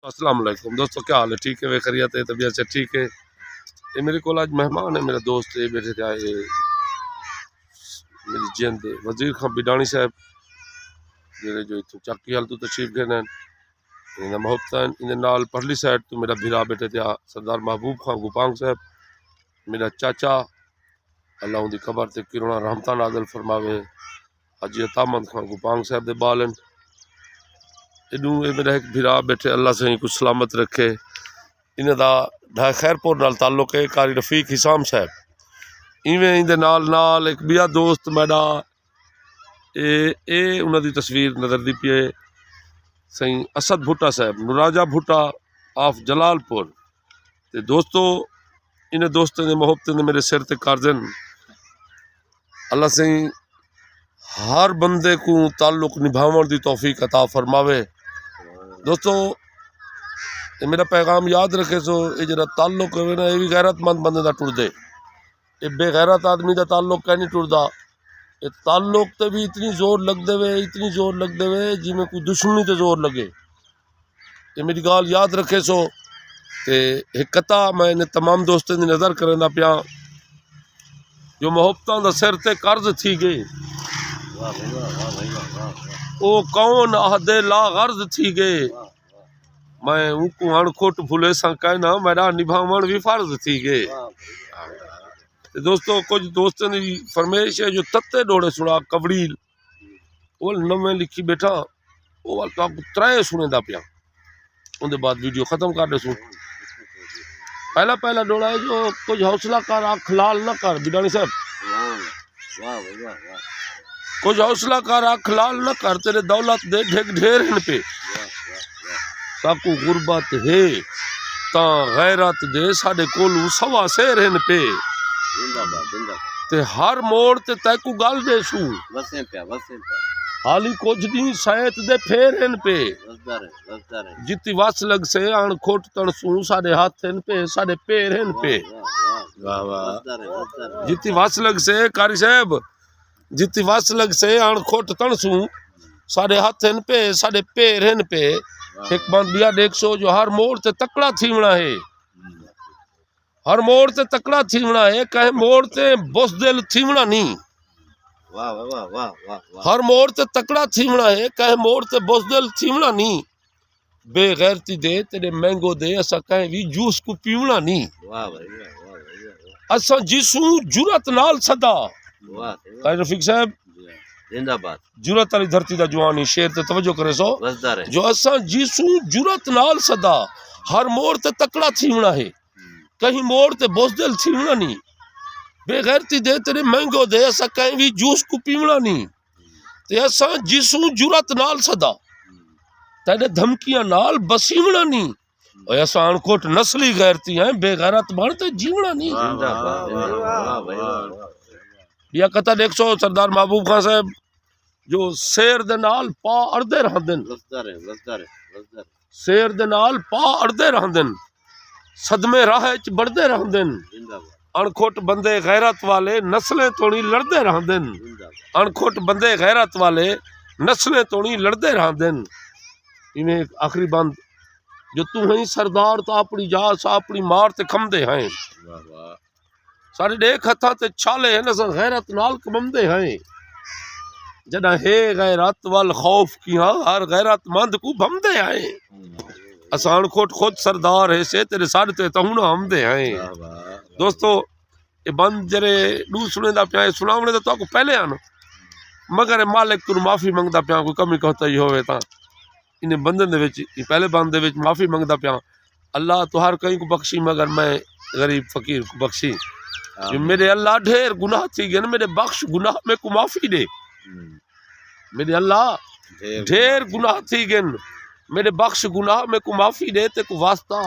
अस्सलाम वालेकुम दोस्तों, क्या हाल है? ठीक है, वे खैरियत है, तबीयत से ठीक है। ये मेरे को आज मेहमान है, मेरा दोस्त है, बैठे थे आए मेरी जिंद वजीर खां बिडानी साहब जेरे जो इतों चक्की हाल तो तशरीफ गए इन मोहब्बत इन नाल परली साइड तो मेरा भिरा बैठे थे सरदार महबूब खां गुपांग साहब, मेरा चाचा अल्लाह उनकी कबर से किरणा रहमता नाज़िल फरमावे। हाजी अतामद खां गुपांग साहब दे बालन इनू मेरा एक भिरा बैठे, अल्लाह से कुछ सलामत रखे। इन्हें ढा खैरपुर नाल ताल्लुक है, कारी रफीक हिसाम साहब। इवें इंदे नाल एक बिया दोस्त मेरा ए उन्होंने तस्वीर नज़र दी पी है सही असद भुट्टा साहब, नुराजा भुट्टा ऑफ जलालपुर। तो दोस्तों इन्हें दोस्तों ने मोहब्बत ने मेरे सिर ते कर्जन अल्लाह से हर बंदे को ताल्लुक निभावन की तौफीक अता फरमावे। दोस्तों ये मेरा पैगाम याद रखे सो, ये जरा ताल्लुक है ना, ये भी गैरतमंद बंदे का टुरदे, ये बेगैरत आदमी का ताल्लुक कहीं नहीं टुरदा। ये ताल्लुक तो भी इतनी जोर लग देवे, इतनी जोर लग देवे जिमें कोई दुश्मनी तो जोर लगे। ये मेरी गाल याद रखे सो। तो एक कथा मैं इन्हें तमाम दोस्तों की नज़र करना पिया जो मोहब्बतों का सिर ते कर्ज थी गए, वो कौन आहदे ला गर्ज थी गए। मैं उनको अणखोट भूले सा कहना मेरा निभावन भी फर्ज थी गए। तो दोस्तों कुछ दोस्तों की फरमाइश है जो तत्ते डोड़े सुना कबड़ील वो नवे लिखी बैठा, वो वाल तो त्रै सुने दा पिया, उनके बाद वीडियो खत्म कर दे सुन। पहला डोड़ा है जो कुछ हौसला कर आँख लाल न कर बिडानी साहब, कुछ हौसला कर आँख लाल न कर, तेरे दौलत दे ढेग ढेर इन पे ताकू गुरबत है ता गैरत दे साडे कोलू सवा शेर इन पे ते हर मोड़ ते तैकू गल दे सू हाली कुछ दी सैत दे फेर इन पे जिति वस लग से अणखोट तण सू साडे हाथ इन पे साडे पैर इन पे। जिति वस लग से कारी साहब, जिति वस लग से अणखोट तण सू साडे हाथ इन पे साडे पैर इन पे। एक बात बिया देख सो जो हर मोड़ ते तकड़ा थीवना है, हर मोड़ ते तकड़ा थीवना है, कहे मोड़ ते बुज़दिल थीवना नहीं। हर मोड़ ते तकड़ा थीवना है, कहे मोड़ ते बुज़दिल थीवना नहीं। बेगैरती दे तेरे मैंगो दे असा कहे भी जूस को पीवना नहीं। असा जिसू जुरत नाल सदा कहे रफीक साहब जिंदाबाद जुरत वाली धरती दा जवानी शेर ते तवज्जो करे सो जो असा जिसू जुरत नाल सदा हर मोड़ ते तकड़ा थीवना है, कहीं मोड़ ते बुज़दिल थीवना नहीं। बेगैरती दे तेरे महंगो दे असा कहीं भी जूस को पीवना नहीं। ते असा जिसू जुरत नाल सदा तेरे धमकियां नाल बसीवना नहीं। और असा अणखोट नस्ली गैरती हैं, बेगैरत बनते जीवना नहीं। या कथा देख सो सरदार महबूब खां साहब जो शेर दे नाल पा अड़दे रहंदे, शेर दे नाल पा अड़दे रहंदे, सदमे राह च बढ़दे रहंदे। अणखोट बंदे गैरत वाले नस्लें तोड़ी लड़दे रहंदे, अणखोट बंदे गैरत वाले नस्लें तोड़ी लड़दे रहंदे। इन्हें आखिरी बंद जो तू है सरदार तो अपनी जात अपनी मार ते खमदे हैं, सारे देख हथा ते छाले हैं नसर गैरत नाल कमंदे हैं। जदा है गैरत वाल खौफ की हाँ हर गैरतमंद को भमदे हैं। असान खोट खुद सरदार है से तेरे सारे ते तहुना हमदे हैं। दोस्तों ये बंद जरे डू सुने दा पिया सुनावने तो आपको पहले आना, मगर मालिक तू माफ़ी मंगदा पिया कोई कमी कहता ही होवे ता इन्हें बंदन दे विच पहले बंद दे विच माफ़ी मंगदा पिया। अल्लाह तो हर कहीं को बख्शी मगर मैं गरीब फकीर को बख्शी। मेरे अल्लाह ढेर गुनाह थी गए, मेरे बख्श गुनाह में को माफ़ी दे। मेरे अल्लाह ढेर गुनाह थी गए, मेरे बख्श गुनाह में को माफ़ी दे। ते को वास्ता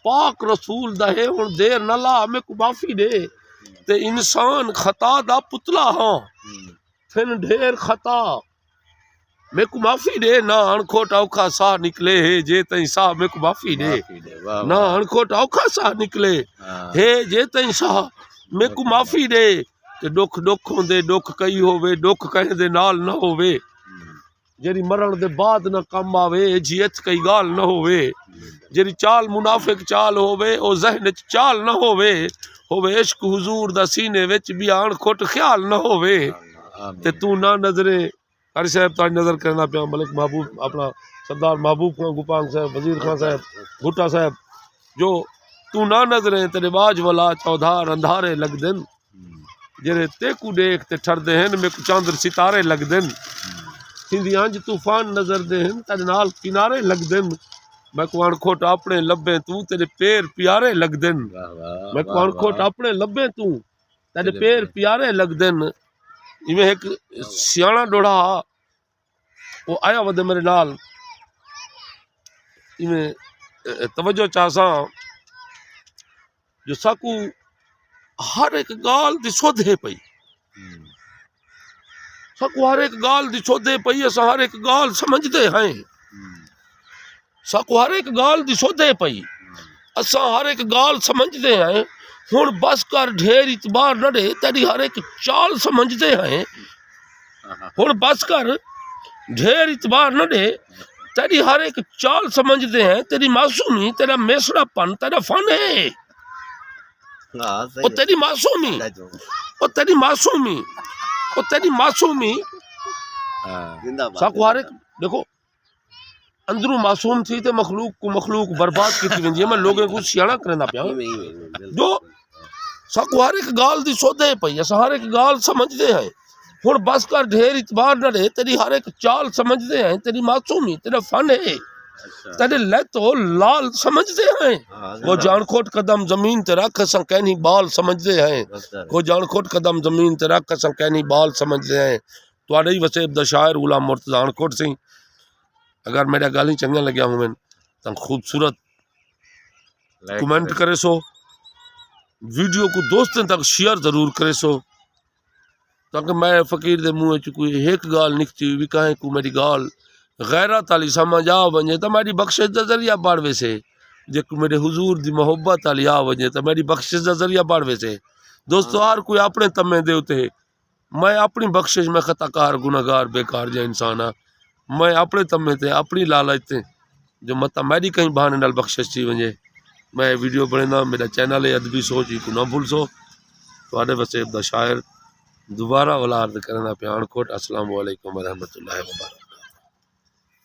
पाक रसूल दहे हुण देर न ला में को माफ़ी दे। ते इंसान खता दा पुतला हाँ फिर ढेर खता में को माफ़ी दे। ना अणखोट औखा साह निकले है जे तई साह में को माफ़ी दे, ना अणखोट औखा साह निकले है जे तई साह में को माफ़ी दे। ते दुख दुख होंदे दुख कई होवे दुख कहीं दे नाल न होवे। जेरी मरण दे बाद न कम आवे, जियत कई गाल न होवे, जेरी चाल मुनाफिक चाल होवे ओ जहन च चाल न होवे इश्क हुजूर दा सीने विच भी आण खोट ख्याल न होवे। ते तू ना नजरे कारी साहब तारी नजर करना पिया मलिक महबूब अपना सरदार महबूब खान गुपांग साहब, वजीर खान साहब, भुट्टा साहब, जो तू ना नजरे तेरे बाज वाला चौधार अंधारे लगदन, जेरे तेकू देख ते ठरदे हन मेरे चांदर सितारे लगदन, सिंधी अंज तूफान नजर दे हन तेरे नाल किनारे लगदन, मैं को अणखोट अपने लब्बे तू तेरे पैर प्यारे लगदन, मैं को अणखोट अपने लब्बे तू तेरे पैर प्यारे लगदन। इवें एक सियाणा डोड़ा वो आया वदे मेरे नाल, इवें तवज्जो चासा जो साकू हर एक गाल दी सोधे पई, साकू हर एक गाल दी सोधे पई, असां हर एक गाल समझदे हैं, साकू हर एक गाल दी सोधे पई, असां हर एक गाल समझदे हैं। हुण बस कर ढेर इतबार न दे तेरी हर एक चाल समझदे हैं, हुण बस कर ढेर इतबार न दे तेरी हर एक चाल समझदे हैं, तेरी मासूमी तेरा मेसड़ापन तेरा फन है, ओ तेरी मासूमी, ओ तेरी मासूमी, ओ तेरी मासूमी, साकू हर एक देखो अंदरू मासूम थी ते मखलूक को मखलूक बर्बाद की वेंदी है। मैं लोगों को सियाणा करना पिया जो साकू हर एक गाल दी सोधे पई, असां हर एक गाल समझदे हैं, हुण बस कर ढेर इतबार न दे तेरी हर एक चाल समझदे हैं, तेरी मासूमी तेरा फन है, तेरे ले तो लाल समझदे हैं, वो जानखोट कदम जमीन ते रख असां कहनी बाल समझदे हैं, को जानखोट कदम जमीन ते रख असां कहनी बाल समझदे हैं। तुहाडे ही वसेब दा शायर गुलाम मुर्तज़ा अणखोट सिंह, अगर मेरा गाली चंगा लग्या होवन तो खूबसूरत कमेंट करे सो, वीडियो को दोस्तों तक शेयर जरूर करे सो, ताकि मैं फकीर दे मुँह च कोई एक गाल निकती भी कहें को मेरी गाल गैरत आली समझ आ वजे तो मेरी बख्शिश का जरिया बढ़ वैसे, जे मेरे हुजूर दी मोहब्बत आली आ वजे तो मेरी बख्शिश का जरिया बढ़ वैसे। दोस्तों हर कोई अपने तमे दे उते, मैं अपनी बख्शिश में खताकार गुनाहगार बेकार जा इंसान हाँ, मैं अपने तमे ते अपनी लालच ते जो मत मेरी कहीं बहाने नाल बख्शिश थी वजे। मैं वीडियो बना मेरा चैनल है अदबी सोच को ना भूल सो। तुहाडे वसेब दा शायर दोबारा वाला अर्ज करना पिया अणखोट। अस्सलाम वालेकुम व रहमतुल्लाहि व बरकातहू।